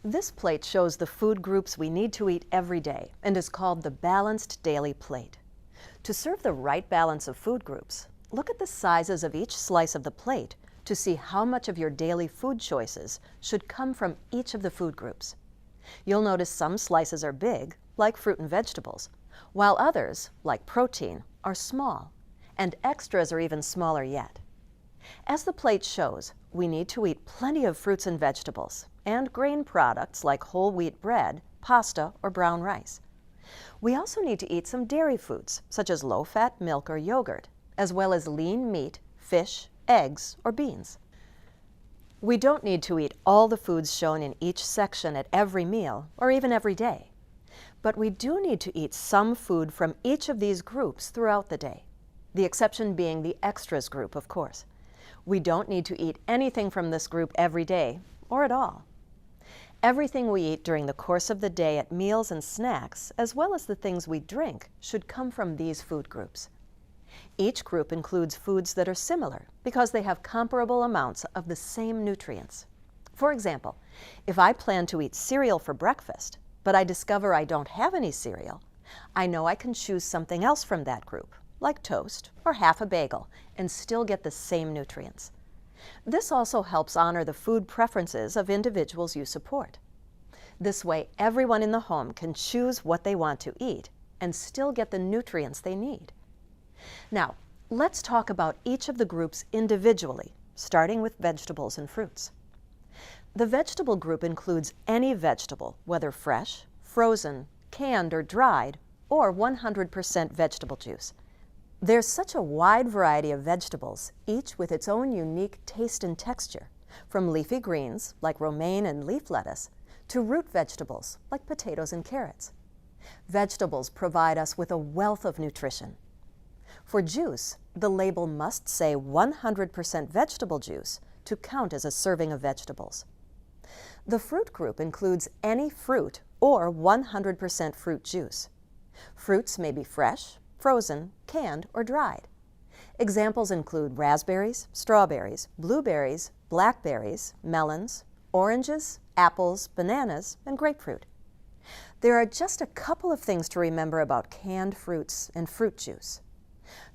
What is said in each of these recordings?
This plate shows the food groups we need to eat every day and is called the Balanced Daily Plate. To serve the right balance of food groups, look at the sizes of each slice of the plate to see how much of your daily food choices should come from each of the food groups. You'll notice some slices are big, like fruit and vegetables, while others, like protein, are small, and extras are even smaller yet. As the plate shows, we need to eat plenty of fruits and vegetables, and grain products like whole wheat bread, pasta, or brown rice. We also need to eat some dairy foods, such as low-fat milk or yogurt, as well as lean meat, fish, eggs, or beans. We don't need to eat all the foods shown in each section at every meal, or even every day. But we do need to eat some food from each of these groups throughout the day, the exception being the extras group, of course. We don't need to eat anything from this group every day, or at all. Everything we eat during the course of the day at meals and snacks, as well as the things we drink, should come from these food groups. Each group includes foods that are similar because they have comparable amounts of the same nutrients. For example, if I plan to eat cereal for breakfast, but I discover I don't have any cereal, I know I can choose something else from that group, like toast or half a bagel, and still get the same nutrients. This also helps honor the food preferences of individuals you support. This way, everyone in the home can choose what they want to eat and still get the nutrients they need. Now, let's talk about each of the groups individually, starting with vegetables and fruits. The vegetable group includes any vegetable, whether fresh, frozen, canned, or dried, or 100% vegetable juice. There's such a wide variety of vegetables, each with its own unique taste and texture, from leafy greens, like romaine and leaf lettuce, to root vegetables, like potatoes and carrots. Vegetables provide us with a wealth of nutrition. For juice, the label must say 100% vegetable juice to count as a serving of vegetables. The fruit group includes any fruit or 100% fruit juice. Fruits may be fresh, frozen, canned, or dried. Examples include raspberries, strawberries, blueberries, blackberries, melons, oranges, apples, bananas, and grapefruit. There are just a couple of things to remember about canned fruits and fruit juice.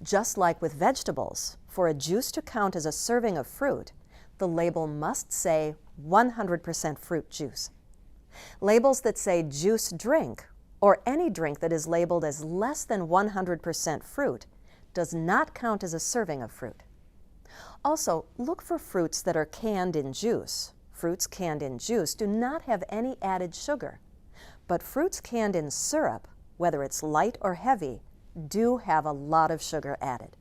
Just like with vegetables, for a juice to count as a serving of fruit, the label must say 100% fruit juice. Labels that say juice drink, or any drink that is labeled as less than 100% fruit, does not count as a serving of fruit. Also, look for fruits that are canned in juice. Fruits canned in juice do not have any added sugar, but fruits canned in syrup, whether it's light or heavy, do have a lot of sugar added.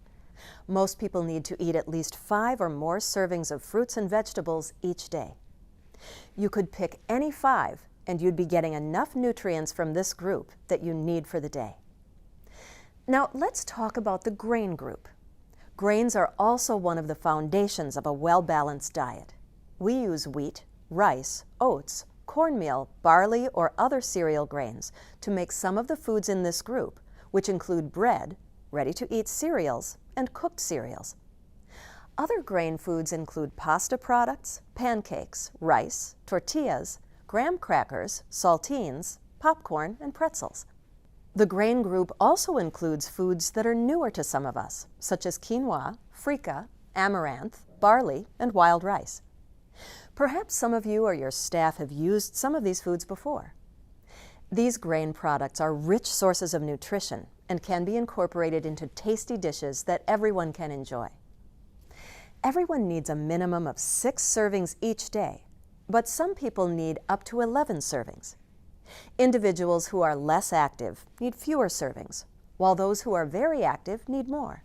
Most people need to eat at least 5 or more servings of fruits and vegetables each day. You could pick any 5, and you'd be getting enough nutrients from this group that you need for the day. Now let's talk about the grain group. Grains are also one of the foundations of a well-balanced diet. We use wheat, rice, oats, cornmeal, barley, or other cereal grains to make some of the foods in this group, which include bread, ready-to-eat cereals, and cooked cereals. Other grain foods include pasta products, pancakes, rice, tortillas, graham crackers, saltines, popcorn, and pretzels. The grain group also includes foods that are newer to some of us, such as quinoa, freekeh, amaranth, barley, and wild rice. Perhaps some of you or your staff have used some of these foods before. These grain products are rich sources of nutrition and can be incorporated into tasty dishes that everyone can enjoy. Everyone needs a minimum of 6 servings each day, but some people need up to 11 servings. Individuals who are less active need fewer servings, while those who are very active need more.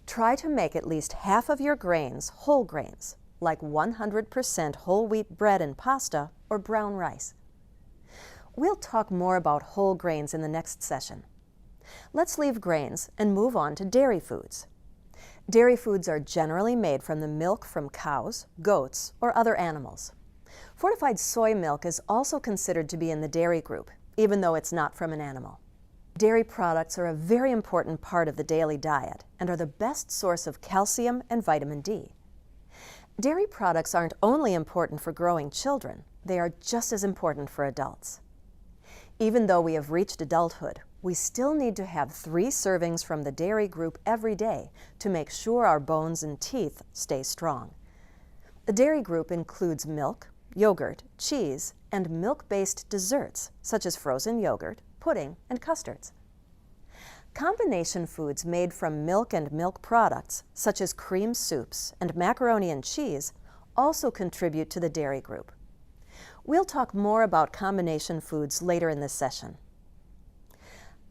Try to make at least half of your grains whole grains, like 100% whole wheat bread and pasta or brown rice. We'll talk more about whole grains in the next session. Let's leave grains and move on to dairy foods. Dairy foods are generally made from the milk from cows, goats, or other animals. Fortified soy milk is also considered to be in the dairy group, even though it's not from an animal. Dairy products are a very important part of the daily diet and are the best source of calcium and vitamin D. Dairy products aren't only important for growing children, they are just as important for adults. Even though we have reached adulthood, we still need to have 3 servings from the dairy group every day to make sure our bones and teeth stay strong. The dairy group includes milk, yogurt, cheese, and milk-based desserts such as frozen yogurt, pudding, and custards. Combination foods made from milk and milk products such as cream soups and macaroni and cheese also contribute to the dairy group. We'll talk more about combination foods later in this session.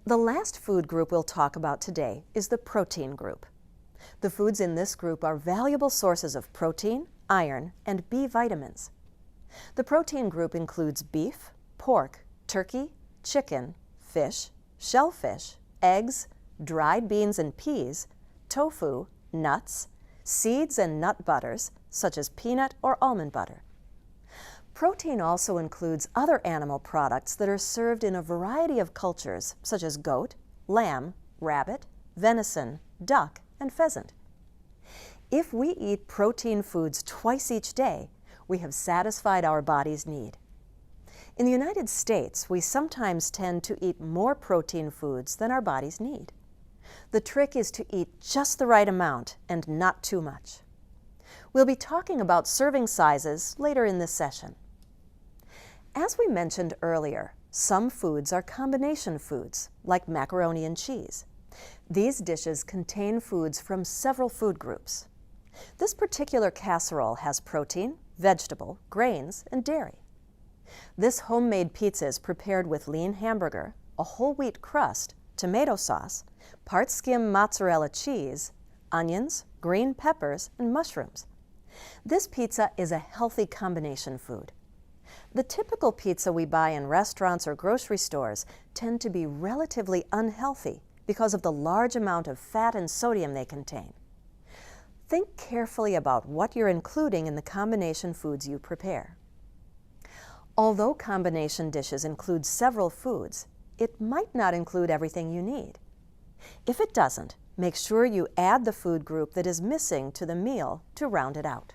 The last food group we'll talk about today is the protein group. The foods in this group are valuable sources of protein, iron, and B vitamins. The protein group includes beef, pork, turkey, chicken, fish, shellfish, eggs, dried beans and peas, tofu, nuts, seeds and nut butters, such as peanut or almond butter. Protein also includes other animal products that are served in a variety of cultures, such as goat, lamb, rabbit, venison, duck, and pheasant. If we eat protein foods twice each day, we have satisfied our body's need. In the United States, we sometimes tend to eat more protein foods than our bodies need. The trick is to eat just the right amount and not too much. We'll be talking about serving sizes later in this session. As we mentioned earlier, some foods are combination foods, like macaroni and cheese. These dishes contain foods from several food groups. This particular casserole has protein, vegetable, grains, and dairy. This homemade pizza is prepared with lean hamburger, a whole wheat crust, tomato sauce, part skim mozzarella cheese, onions, green peppers, and mushrooms. This pizza is a healthy combination food. The typical pizza we buy in restaurants or grocery stores tend to be relatively unhealthy because of the large amount of fat and sodium they contain. Think carefully about what you're including in the combination foods you prepare. Although combination dishes include several foods, it might not include everything you need. If it doesn't, make sure you add the food group that is missing to the meal to round it out.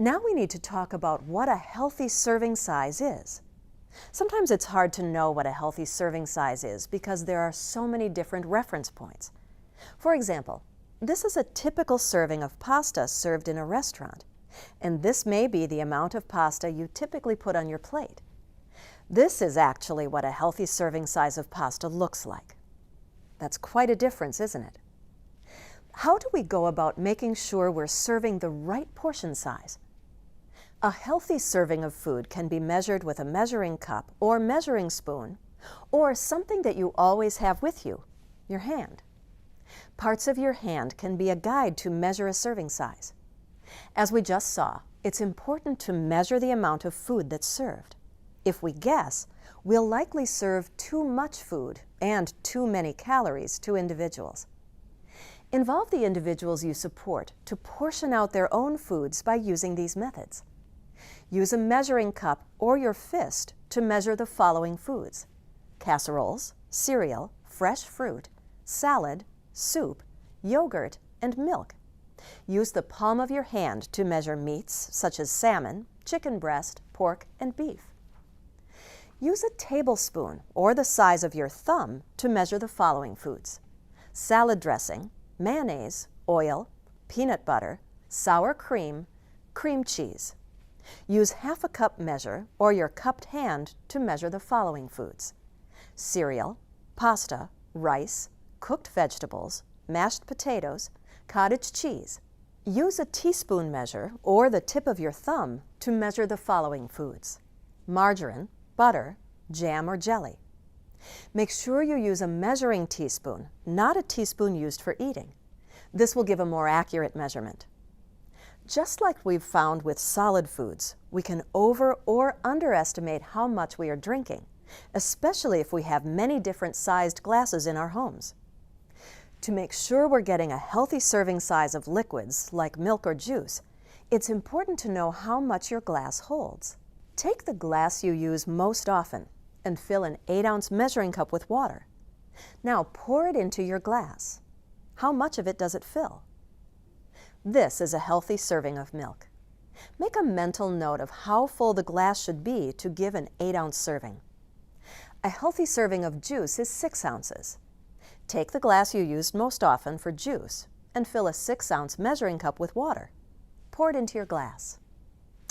Now we need to talk about what a healthy serving size is. Sometimes it's hard to know what a healthy serving size is because there are so many different reference points. For example, this is a typical serving of pasta served in a restaurant, and this may be the amount of pasta you typically put on your plate. This is actually what a healthy serving size of pasta looks like. That's quite a difference, isn't it? How do we go about making sure we're serving the right portion size? A healthy serving of food can be measured with a measuring cup or measuring spoon, or something that you always have with you, your hand. Parts of your hand can be a guide to measure a serving size. As we just saw, it's important to measure the amount of food that's served. If we guess, we'll likely serve too much food and too many calories to individuals. Involve the individuals you support to portion out their own foods by using these methods. Use a measuring cup or your fist to measure the following foods: casseroles, cereal, fresh fruit, salad, soup, yogurt, and milk. Use the palm of your hand to measure meats such as salmon, chicken breast, pork, and beef. Use a tablespoon or the size of your thumb to measure the following foods: salad dressing, mayonnaise, oil, peanut butter, sour cream, cream cheese. Use half a cup measure or your cupped hand to measure the following foods: cereal, pasta, rice, cooked vegetables, mashed potatoes, cottage cheese. Use a teaspoon measure or the tip of your thumb to measure the following foods: margarine, butter, jam or jelly. Make sure you use a measuring teaspoon, not a teaspoon used for eating. This will give a more accurate measurement. Just like we've found with solid foods, we can over or underestimate how much we are drinking, especially if we have many different sized glasses in our homes. To make sure we're getting a healthy serving size of liquids, like milk or juice, it's important to know how much your glass holds. Take the glass you use most often and fill an 8-ounce measuring cup with water. Now pour it into your glass. How much of it does it fill? This is a healthy serving of milk. Make a mental note of how full the glass should be to give an 8-ounce serving. A healthy serving of juice is 6 ounces. Take the glass you used most often for juice and fill a 6-ounce measuring cup with water. Pour it into your glass.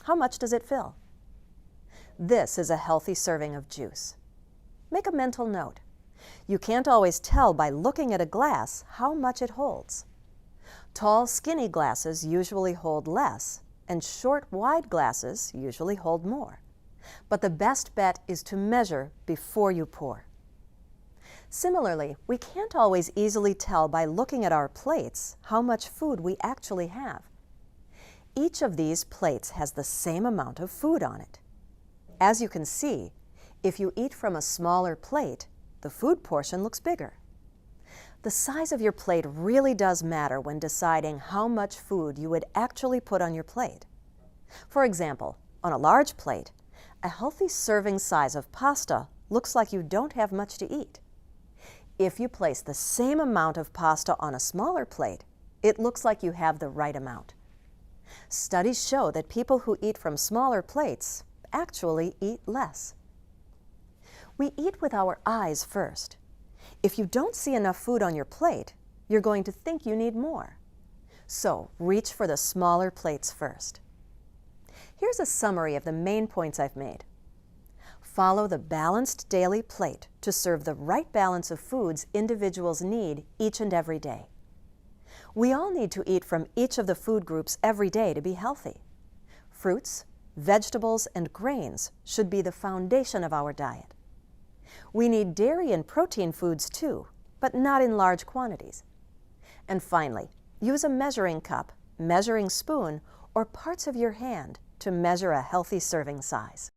How much does it fill? This is a healthy serving of juice. Make a mental note. You can't always tell by looking at a glass how much it holds. Tall, skinny glasses usually hold less, and short, wide glasses usually hold more. But the best bet is to measure before you pour. Similarly, we can't always easily tell by looking at our plates how much food we actually have. Each of these plates has the same amount of food on it. As you can see, if you eat from a smaller plate, the food portion looks bigger. The size of your plate really does matter when deciding how much food you would actually put on your plate. For example, on a large plate, a healthy serving size of pasta looks like you don't have much to eat. If you place the same amount of pasta on a smaller plate, it looks like you have the right amount. Studies show that people who eat from smaller plates actually eat less. We eat with our eyes first. If you don't see enough food on your plate, you're going to think you need more. So reach for the smaller plates first. Here's a summary of the main points I've made. Follow the balanced daily plate to serve the right balance of foods individuals need each and every day. We all need to eat from each of the food groups every day to be healthy. Fruits, vegetables, and grains should be the foundation of our diet. We need dairy and protein foods too, but not in large quantities. And finally, use a measuring cup, measuring spoon, or parts of your hand to measure a healthy serving size.